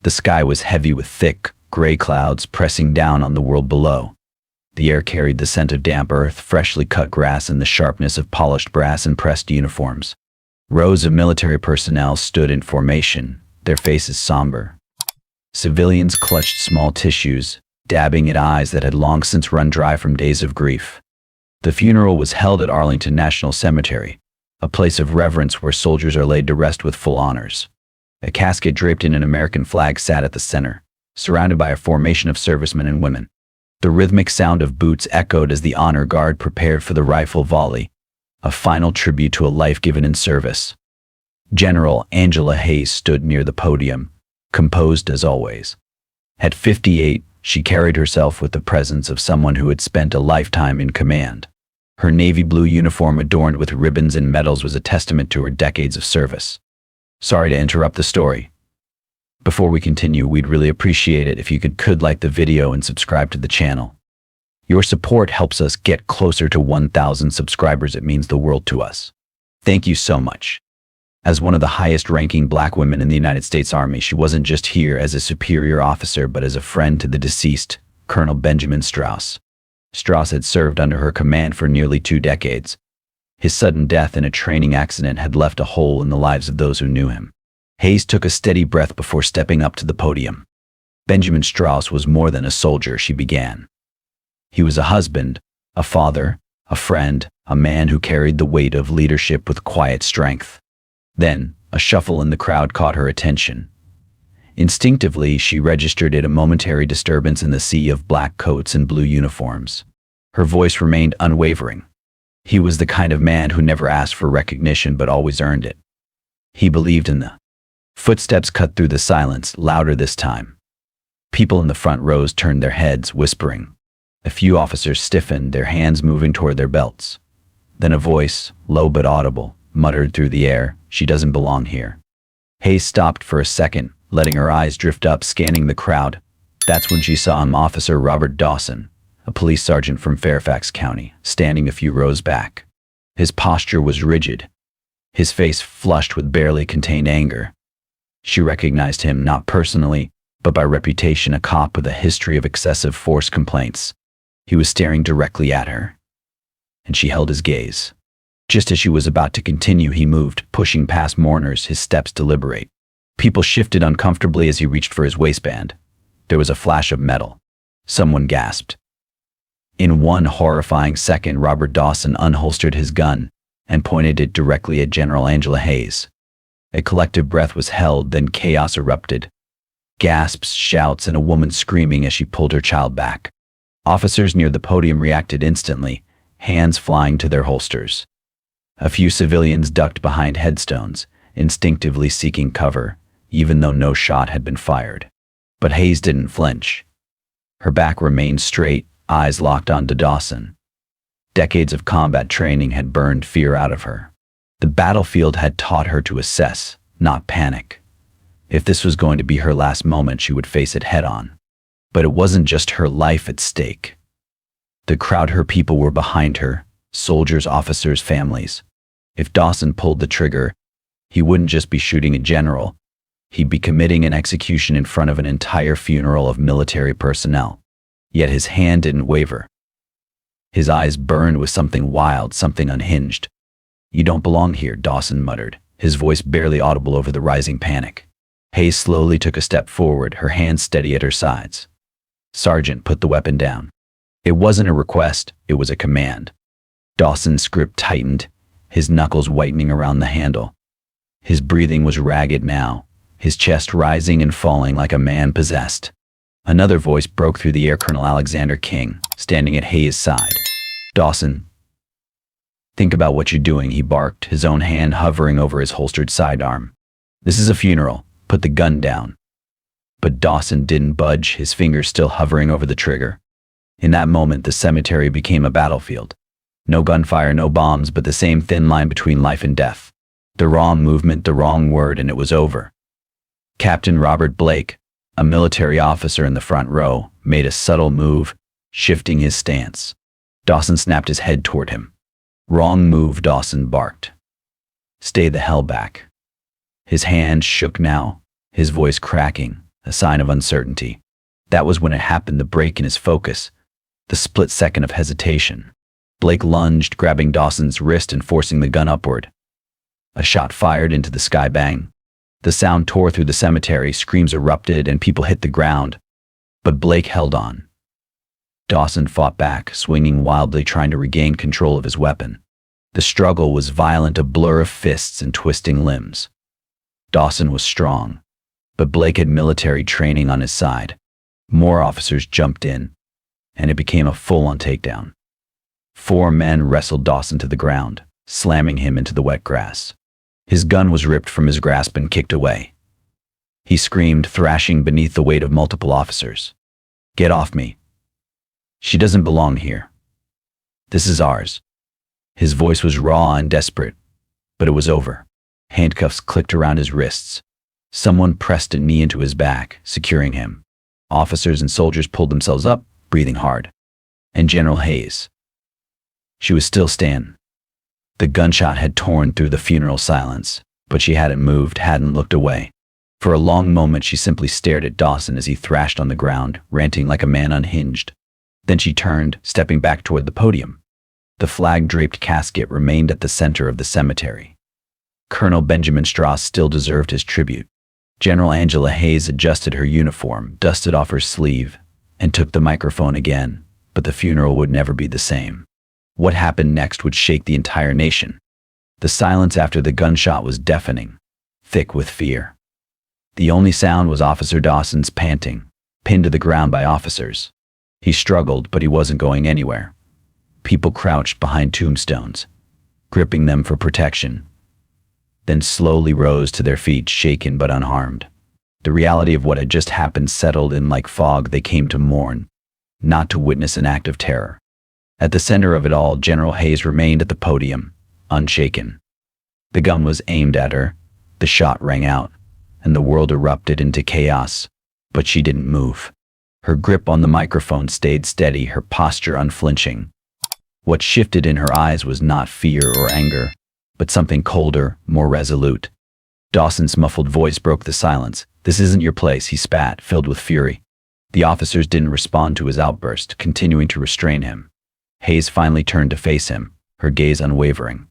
The sky was heavy with thick, gray clouds pressing down on the world below. The air carried the scent of damp earth, freshly cut grass, and the sharpness of polished brass and pressed uniforms. Rows of military personnel stood in formation, their faces somber. Civilians clutched small tissues, dabbing at eyes that had long since run dry from days of grief. The funeral was held at Arlington National Cemetery, a place of reverence where soldiers are laid to rest with full honors. A casket draped in an American flag sat at the center, surrounded by a formation of servicemen and women. The rhythmic sound of boots echoed as the honor guard prepared for the rifle volley, a final tribute to a life given in service. General Angela Hayes stood near the podium, composed as always. At 58, she carried herself with the presence of someone who had spent a lifetime in command. Her navy blue uniform adorned with ribbons and medals was a testament to her decades of service. Sorry to interrupt the story. Before we continue, we'd really appreciate it if you could like the video and subscribe to the channel. Your support helps us get closer to 1,000 subscribers. It means the world to us. Thank you so much. As one of the highest-ranking black women in the United States Army, she wasn't just here as a superior officer, but as a friend to the deceased, Colonel Benjamin Strauss. Strauss had served under her command for nearly 2 decades. His sudden death in a training accident had left a hole in the lives of those who knew him. Hayes took a steady breath before stepping up to the podium. Benjamin Strauss was more than a soldier, she began. He was a husband, a father, a friend, a man who carried the weight of leadership with quiet strength. Then, a shuffle in the crowd caught her attention. Instinctively, she registered it, a momentary disturbance in the sea of black coats and blue uniforms. Her voice remained unwavering. He was the kind of man who never asked for recognition but always earned it. He believed in the Footsteps cut through the silence, louder this time. People in the front rows turned their heads, whispering. A few officers stiffened, their hands moving toward their belts. Then a voice, low but audible, muttered through the air, "She doesn't belong here." Hayes stopped for a second, letting her eyes drift up, scanning the crowd. That's when she saw Officer Robert Dawson, a police sergeant from Fairfax County, standing a few rows back. His posture was rigid, his face flushed with barely contained anger. She recognized him not personally, but by reputation, a cop with a history of excessive force complaints. He was staring directly at her, and she held his gaze. Just as she was about to continue, he moved, pushing past mourners, his steps deliberate. People shifted uncomfortably as he reached for his waistband. There was a flash of metal. Someone gasped. In one horrifying second, Robert Dawson unholstered his gun and pointed it directly at General Angela Hayes. A collective breath was held, then chaos erupted. Gasps, shouts, and a woman screaming as she pulled her child back. Officers near the podium reacted instantly, hands flying to their holsters. A few civilians ducked behind headstones, instinctively seeking cover, even though no shot had been fired. But Hayes didn't flinch. Her back remained straight, eyes locked onto Dawson. Decades of combat training had burned fear out of her. The battlefield had taught her to assess, not panic. If this was going to be her last moment, she would face it head-on. But it wasn't just her life at stake. The crowd, her people, were behind her, soldiers, officers, families. If Dawson pulled the trigger, he wouldn't just be shooting a general, he'd be committing an execution in front of an entire funeral of military personnel. Yet his hand didn't waver. His eyes burned with something wild, something unhinged. "You don't belong here," Dawson muttered, his voice barely audible over the rising panic. Hayes slowly took a step forward, her hands steady at her sides. "Sergeant, put the weapon down." It wasn't a request, it was a command. Dawson's grip tightened, his knuckles whitening around the handle. His breathing was ragged now, his chest rising and falling like a man possessed. Another voice broke through the air, Colonel Alexander King, standing at Hayes' side. "Dawson, think about what you're doing," he barked, his own hand hovering over his holstered sidearm. "This is a funeral. Put the gun down." But Dawson didn't budge, his fingers still hovering over the trigger. In that moment, the cemetery became a battlefield. No gunfire, no bombs, but the same thin line between life and death. The wrong movement, the wrong word, and it was over. Captain Robert Blake, a military officer in the front row, made a subtle move, shifting his stance. Dawson snapped his head toward him. "Wrong move," Dawson barked. "Stay the hell back." His hand shook now, his voice cracking. a sign of uncertainty. That was when it happened, the break in his focus, the split second of hesitation. Blake lunged, grabbing Dawson's wrist and forcing the gun upward. A shot fired into the sky. Bang. The sound tore through the cemetery, screams erupted, and people hit the ground. But Blake held on. Dawson fought back, swinging wildly, trying to regain control of his weapon. The struggle was violent, a blur of fists and twisting limbs. Dawson was strong, but Blake had military training on his side. More officers jumped in, and it became a full-on takedown. 4 men wrestled Dawson to the ground, slamming him into the wet grass. His gun was ripped from his grasp and kicked away. He screamed, thrashing beneath the weight of multiple officers. "Get off me. She doesn't belong here. This is ours." His voice was raw and desperate, but it was over. Handcuffs clicked around his wrists. Someone pressed a knee into his back, securing him. Officers and soldiers pulled themselves up, breathing hard. And General Hayes. She was still standing. The gunshot had torn through the funeral silence, but she hadn't moved, hadn't looked away. For a long moment she simply stared at Dawson as he thrashed on the ground, ranting like a man unhinged. Then she turned, stepping back toward the podium. The flag-draped casket remained at the center of the cemetery. Colonel Benjamin Strauss still deserved his tribute. General Angela Hayes adjusted her uniform, dusted off her sleeve, and took the microphone again, but the funeral would never be the same. What happened next would shake the entire nation. The silence after the gunshot was deafening, thick with fear. The only sound was Officer Dawson's panting, pinned to the ground by officers. He struggled, but he wasn't going anywhere. People crouched behind tombstones, gripping them for protection, then slowly rose to their feet, shaken but unharmed. The reality of what had just happened settled in like fog. They came to mourn, not to witness an act of terror. At the center of it all, General Hayes remained at the podium, unshaken. The gun was aimed at her, the shot rang out, and the world erupted into chaos. But she didn't move. Her grip on the microphone stayed steady, her posture unflinching. What shifted in her eyes was not fear or anger, but something colder, more resolute. Dawson's muffled voice broke the silence. "This isn't your place," he spat, filled with fury. The officers didn't respond to his outburst, continuing to restrain him. Hayes finally turned to face him, her gaze unwavering.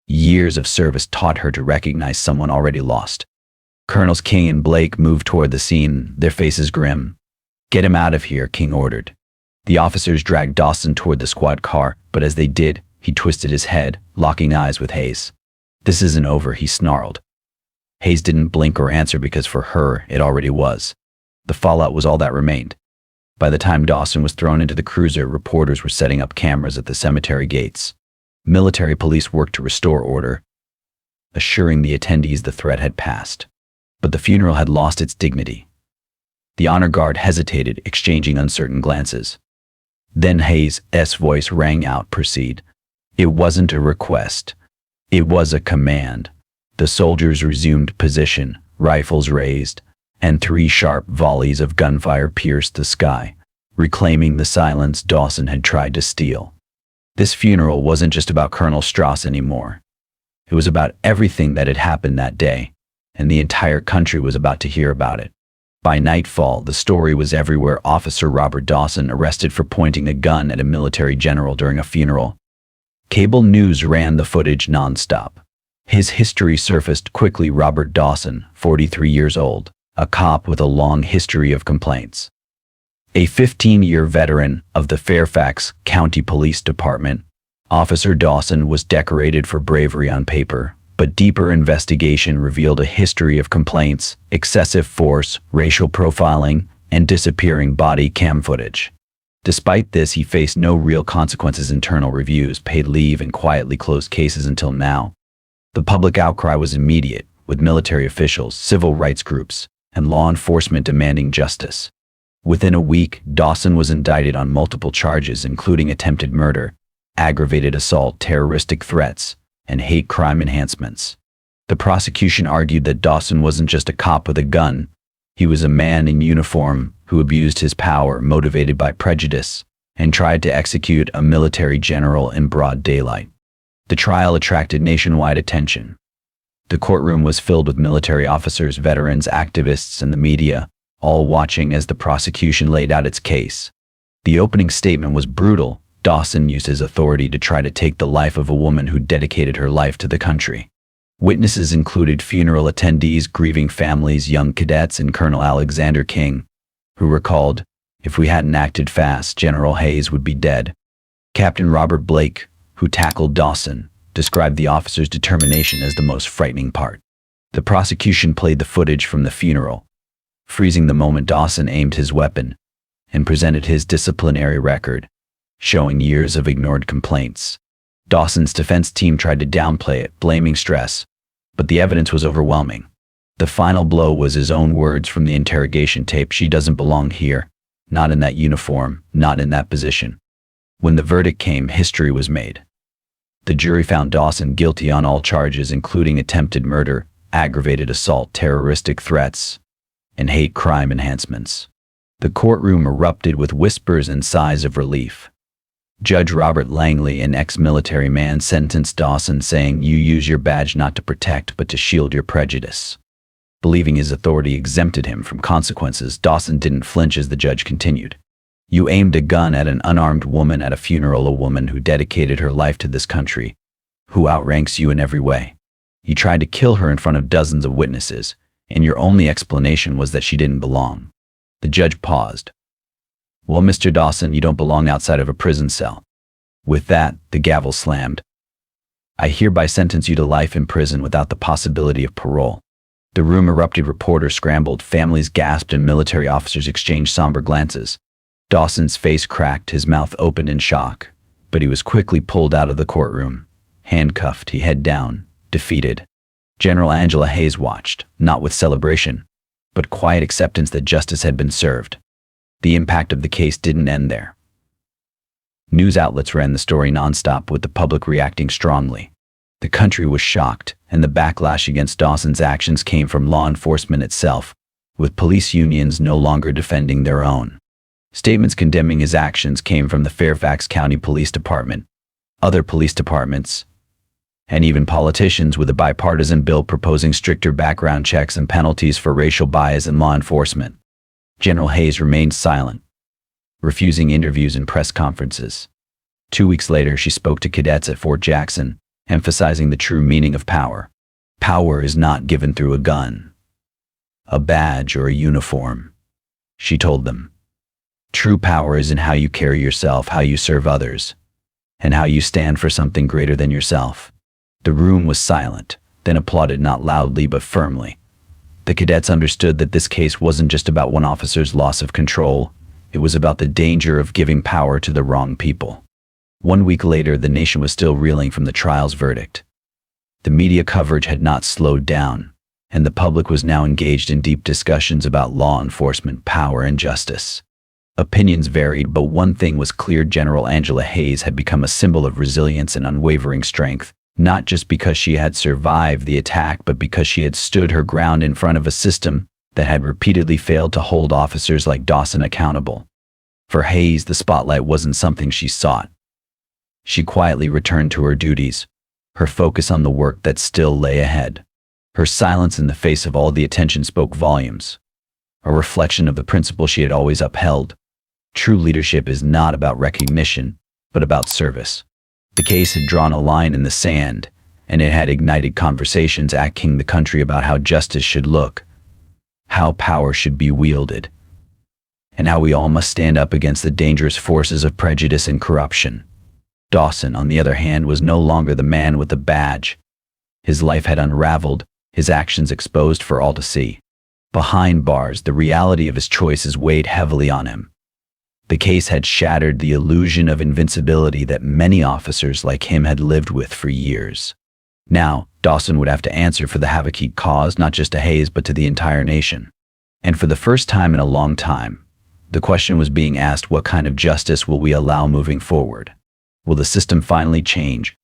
Years of service taught her to recognize someone already lost. Colonels King and Blake moved toward the scene, their faces grim. "Get him out of here," King ordered. The officers dragged Dawson toward the squad car, but as they did, he twisted his head, locking eyes with Hayes. "This isn't over," he snarled. Hayes didn't blink or answer because for her, it already was. The fallout was all that remained. By the time Dawson was thrown into the cruiser, reporters were setting up cameras at the cemetery gates. Military police worked to restore order, assuring the attendees the threat had passed. But the funeral had lost its dignity. The honor guard hesitated, exchanging uncertain glances. Then Hayes' voice rang out, "Proceed." It wasn't a request. It was a command. The soldiers resumed position, rifles raised, and 3 sharp volleys of gunfire pierced the sky, reclaiming the silence Dawson had tried to steal. This funeral wasn't just about Colonel Strauss anymore. It was about everything that had happened that day, and the entire country was about to hear about it. By nightfall, the story was everywhere. Officer Robert Dawson arrested for pointing a gun at a military general during a funeral. Cable news ran the footage nonstop. His history surfaced quickly. Robert Dawson, 43 years old, a cop with a long history of complaints. A 15-year veteran of the Fairfax County Police Department, Officer Dawson was decorated for bravery on paper, but deeper investigation revealed a history of complaints, excessive force, racial profiling, and disappearing body cam footage. Despite this, he faced no real consequences. Internal reviews, paid leave, and quietly closed cases until now. The public outcry was immediate, with military officials, civil rights groups, and law enforcement demanding justice. Within a week, Dawson was indicted on multiple charges, including attempted murder, aggravated assault, terroristic threats, and hate crime enhancements. The prosecution argued that Dawson wasn't just a cop with a gun. He was a man in uniform who abused his power, motivated by prejudice, and tried to execute a military general in broad daylight. The trial attracted nationwide attention. The courtroom was filled with military officers, veterans, activists, and the media, all watching as the prosecution laid out its case. The opening statement was brutal. Dawson used his authority to try to take the life of a woman who dedicated her life to the country. Witnesses included funeral attendees, grieving families, young cadets, and Colonel Alexander King, who recalled, "If we hadn't acted fast, General Hayes would be dead." Captain Robert Blake, who tackled Dawson, described the officer's determination as the most frightening part. The prosecution played the footage from the funeral, freezing the moment Dawson aimed his weapon, and presented his disciplinary record, showing years of ignored complaints. Dawson's defense team tried to downplay it, blaming stress, but the evidence was overwhelming. The final blow was his own words from the interrogation tape: "She doesn't belong here, not in that uniform, not in that position." When the verdict came, history was made. The jury found Dawson guilty on all charges, including attempted murder, aggravated assault, terroristic threats, and hate crime enhancements. The courtroom erupted with whispers and sighs of relief. Judge Robert Langley, an ex-military man, sentenced Dawson, saying, "You use your badge not to protect but to shield your prejudice." Believing his authority exempted him from consequences, Dawson didn't flinch as the judge continued. "You aimed a gun at an unarmed woman at a funeral, a woman who dedicated her life to this country, who outranks you in every way. You tried to kill her in front of dozens of witnesses, and your only explanation was that she didn't belong." The judge paused. "Well, Mr. Dawson, you don't belong outside of a prison cell." With that, the gavel slammed. "I hereby sentence you to life in prison without the possibility of parole." The room erupted. Reporters scrambled, families gasped, and military officers exchanged somber glances. Dawson's face cracked, his mouth opened in shock, but he was quickly pulled out of the courtroom. Handcuffed, he head down, defeated. General Angela Hayes watched, not with celebration, but quiet acceptance that justice had been served. The impact of the case didn't end there. News outlets ran the story nonstop, with the public reacting strongly. The country was shocked, and the backlash against Dawson's actions came from law enforcement itself, with police unions no longer defending their own. Statements condemning his actions came from the Fairfax County Police Department, other police departments, and even politicians, with a bipartisan bill proposing stricter background checks and penalties for racial bias in law enforcement. General Hayes remained silent, refusing interviews and press conferences. 2 weeks later, she spoke to cadets at Fort Jackson, emphasizing the true meaning of power. "Power is not given through a gun, a badge, or a uniform," she told them. "True power is in how you carry yourself, how you serve others, and how you stand for something greater than yourself." The room was silent, then applauded, not loudly but firmly. The cadets understood that this case wasn't just about one officer's loss of control. It was about the danger of giving power to the wrong people. 1 week later, the nation was still reeling from the trial's verdict. The media coverage had not slowed down, and the public was now engaged in deep discussions about law enforcement, power, and justice. Opinions varied, but one thing was clear: General Angela Hayes had become a symbol of resilience and unwavering strength, not just because she had survived the attack, but because she had stood her ground in front of a system that had repeatedly failed to hold officers like Dawson accountable. For Hayes, the spotlight wasn't something she sought. She quietly returned to her duties, her focus on the work that still lay ahead. Her silence in the face of all the attention spoke volumes, a reflection of the principle she had always upheld. True leadership is not about recognition, but about service. The case had drawn a line in the sand, and it had ignited conversations asking the country about how justice should look, how power should be wielded, and how we all must stand up against the dangerous forces of prejudice and corruption. Dawson, on the other hand, was no longer the man with the badge. His life had unraveled, his actions exposed for all to see. Behind bars, the reality of his choices weighed heavily on him. The case had shattered the illusion of invincibility that many officers like him had lived with for years. Now, Dawson would have to answer for the havoc he caused, not just to Hayes, but to the entire nation. And for the first time in a long time, the question was being asked: what kind of justice will we allow moving forward? Will the system finally change?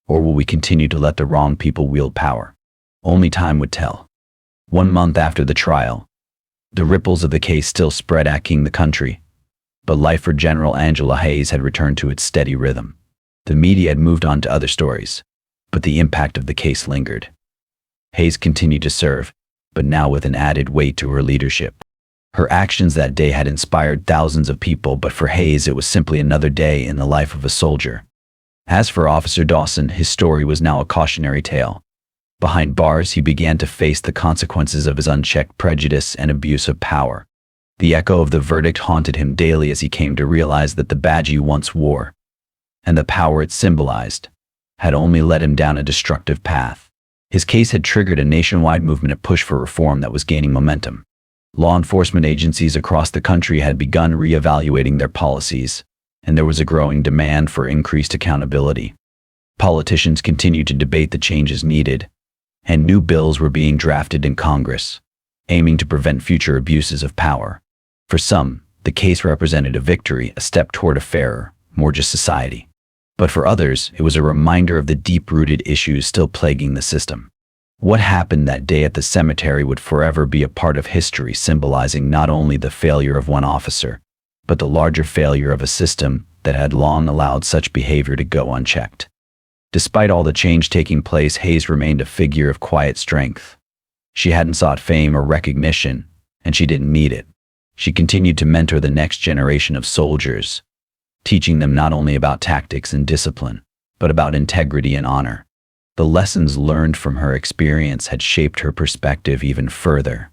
Or will we continue to let the wrong people wield power? Only time would tell. 1 month after the trial, the ripples of the case still spread aching the country, but life for General Angela Hayes had returned to its steady rhythm. The media had moved on to other stories, but the impact of the case lingered. Hayes continued to serve, but now with an added weight to her leadership. Her actions that day had inspired thousands of people, but for Hayes it was simply another day in the life of a soldier. As for Officer Dawson, his story was now a cautionary tale. Behind bars, he began to face the consequences of his unchecked prejudice and abuse of power. The echo of the verdict haunted him daily as he came to realize that the badge he once wore, and the power it symbolized, had only led him down a destructive path. His case had triggered a nationwide movement, a push for reform that was gaining momentum. Law enforcement agencies across the country had begun reevaluating their policies, and there was a growing demand for increased accountability. Politicians continued to debate the changes needed, and new bills were being drafted in Congress, aiming to prevent future abuses of power. For some, the case represented a victory, a step toward a fairer, more just society. But for others, it was a reminder of the deep-rooted issues still plaguing the system. What happened that day at the cemetery would forever be a part of history, symbolizing not only the failure of one officer, but the larger failure of a system that had long allowed such behavior to go unchecked. Despite all the change taking place, Hayes remained a figure of quiet strength. She hadn't sought fame or recognition, and she didn't need it. She continued to mentor the next generation of soldiers, teaching them not only about tactics and discipline, but about integrity and honor. The lessons learned from her experience had shaped her perspective even further.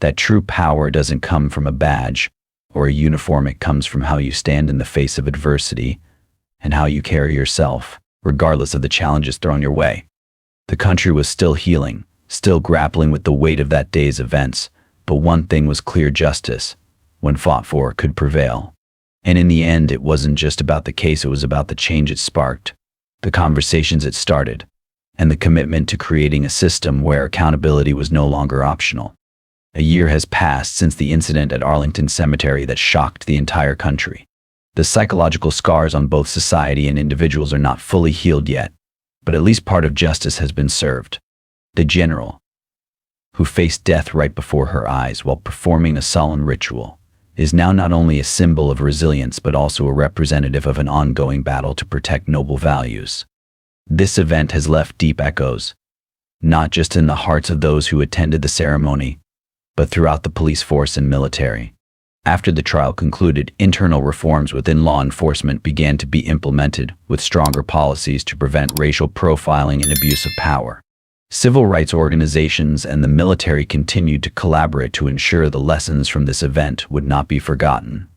That true power doesn't come from a badge or a uniform, it comes from how you stand in the face of adversity and how you carry yourself, regardless of the challenges thrown your way. The country was still healing, still grappling with the weight of that day's events, but one thing was clear: justice, when fought for, could prevail. And in the end, it wasn't just about the case, it was about the change it sparked, the conversations it started, and the commitment to creating a system where accountability was no longer optional. A year has passed since the incident at Arlington Cemetery that shocked the entire country. The psychological scars on both society and individuals are not fully healed yet, but at least part of justice has been served. The general, who faced death right before her eyes while performing a solemn ritual, is now not only a symbol of resilience but also a representative of an ongoing battle to protect noble values. This event has left deep echoes, not just in the hearts of those who attended the ceremony, but throughout the police force and military. After the trial concluded, internal reforms within law enforcement began to be implemented, with stronger policies to prevent racial profiling and abuse of power. Civil rights organizations and the military continued to collaborate to ensure the lessons from this event would not be forgotten,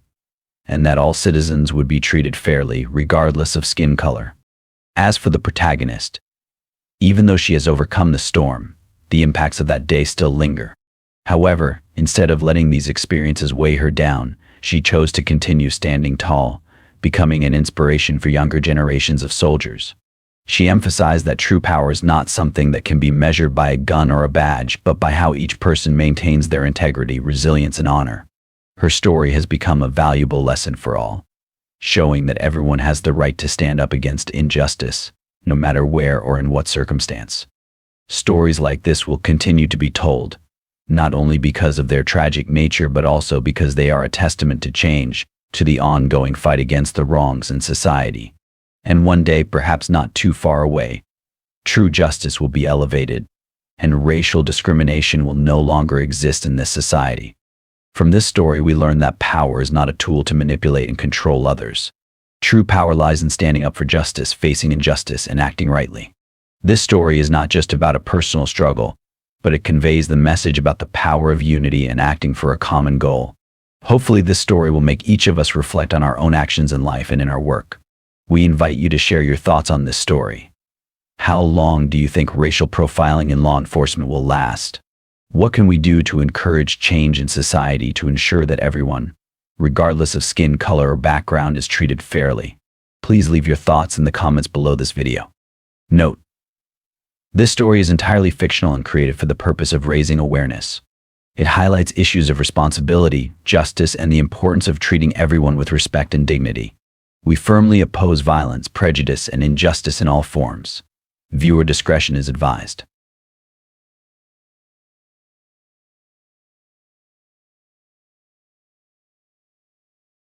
and that all citizens would be treated fairly, regardless of skin color. As for the protagonist, even though she has overcome the storm, the impacts of that day still linger. However, instead of letting these experiences weigh her down, she chose to continue standing tall, becoming an inspiration for younger generations of soldiers. She emphasized that true power is not something that can be measured by a gun or a badge, but by how each person maintains their integrity, resilience, and honor. Her story has become a valuable lesson for all, showing that everyone has the right to stand up against injustice, no matter where or in what circumstance. Stories like this will continue to be told, not only because of their tragic nature but also because they are a testament to change, to the ongoing fight against the wrongs in society. And one day, perhaps not too far away, true justice will be elevated, and racial discrimination will no longer exist in this society. From this story, we learn that power is not a tool to manipulate and control others. True power lies in standing up for justice, facing injustice, and acting rightly. This story is not just about a personal struggle, but it conveys the message about the power of unity and acting for a common goal. Hopefully, this story will make each of us reflect on our own actions in life and in our work. We invite you to share your thoughts on this story. How long do you think racial profiling in law enforcement will last? What can we do to encourage change in society to ensure that everyone, regardless of skin color or background, is treated fairly? Please leave your thoughts in the comments below this video. Note: this story is entirely fictional and created for the purpose of raising awareness. It highlights issues of responsibility, justice, and the importance of treating everyone with respect and dignity. We firmly oppose violence, prejudice, and injustice in all forms. Viewer discretion is advised.